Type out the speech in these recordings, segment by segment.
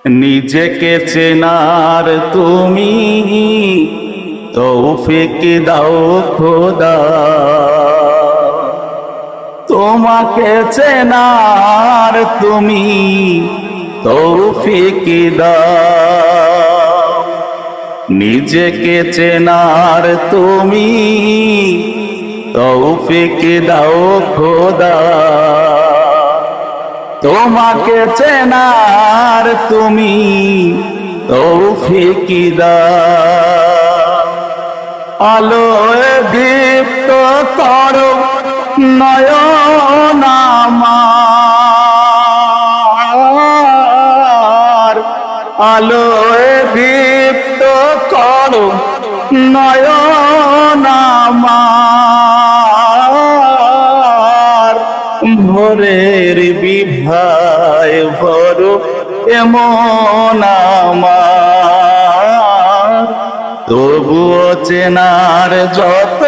নিজেকে চেনার তুমি তৌফিক দাও খোদা, তোমাকে চেনার তুমি তৌফিক দাও। নিজেকে চেনার তুমি তৌফিক দাও খোদা, তোমাকে চেনার তুমি তৌফিক দাও। আলোয় দীপ্ত করো নয়ন আমার, আলোয় দীপ্ত করো নয়ন আমার। ভোরের বিভায় ভরো এমন আমার, তবুও চেনার যত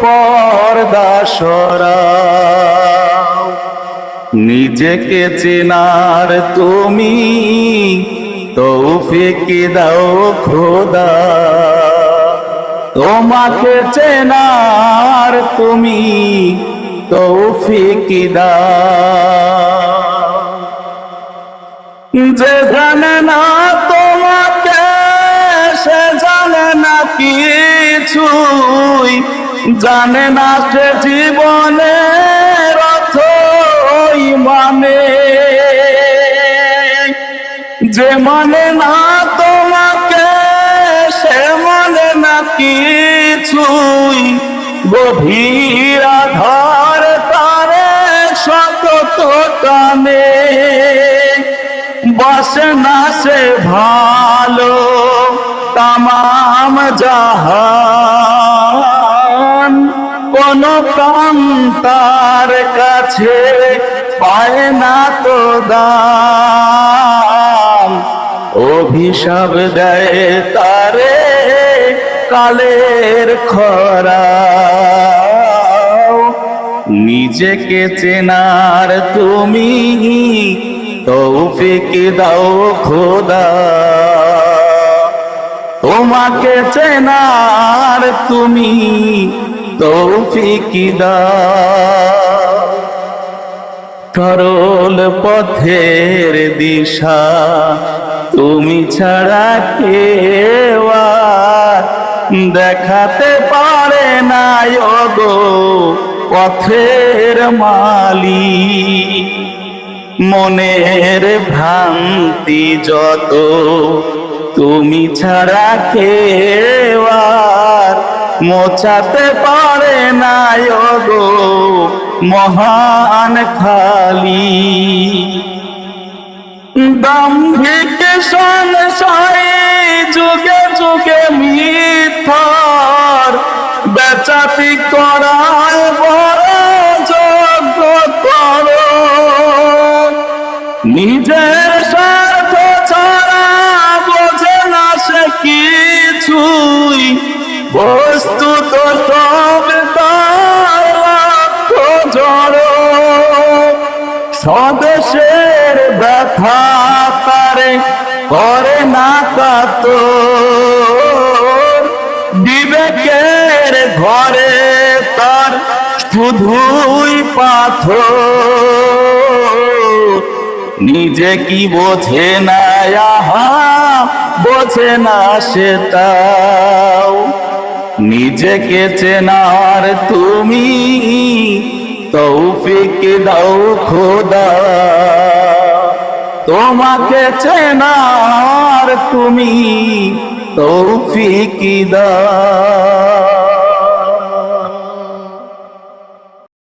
পর্দা সরাও। নিজেকে চেনার তুমি তৌফিক দাও খোদা, তোমাকে চেনার তুমি তৌফিক দাও। যে জানে না তোমাকে সে জানে না কিছুই, জানে না সে জীবনের অর্থই মানে। যে মানে না তোমাকে সে মানে না কিছুই, গভীর আধার তারে সতত টানে। বসে না সে ভালো তামাম জাহান, কোন প্রাণ তার কাছে পায় না তো দাম। অভিশাপ দেয় তারে কালের খরা। নিজেকে চেনার তুমি তৌফিক দাও খোদা, তোমাকে চেনার তুমি তৌফিক দাও। সরল পথের দিশা তুমি ছাড়া কেউ আর দেখাতে পারে না গো পথের মালিক। মনের ভ্রান্তি যত তুমি ছাড়া কেউ আর মোছাতে পারে না গো মহান খালি। দাম্ভিক সংশয় যুগে যুগে মিথ্যার বেচাতি করায় বড় যোগ্য করো। নিজের স্বার্থ ছাড়া বোঝে না সে কিছুই, বস্তুত সব তার লক্ষ্য জড়ো। স্বদেশের ব্যথা তারে করে না কাতর, বিবেকের ঘরে তার শুধুই পাথর। নিজে কি বোঝে না আহা বোঝে না সেটাও। নিজেকে চেনার তুমি তৌফিক দাও খোদা, তোমাকে চেনার তুমি তৌফিক দাও।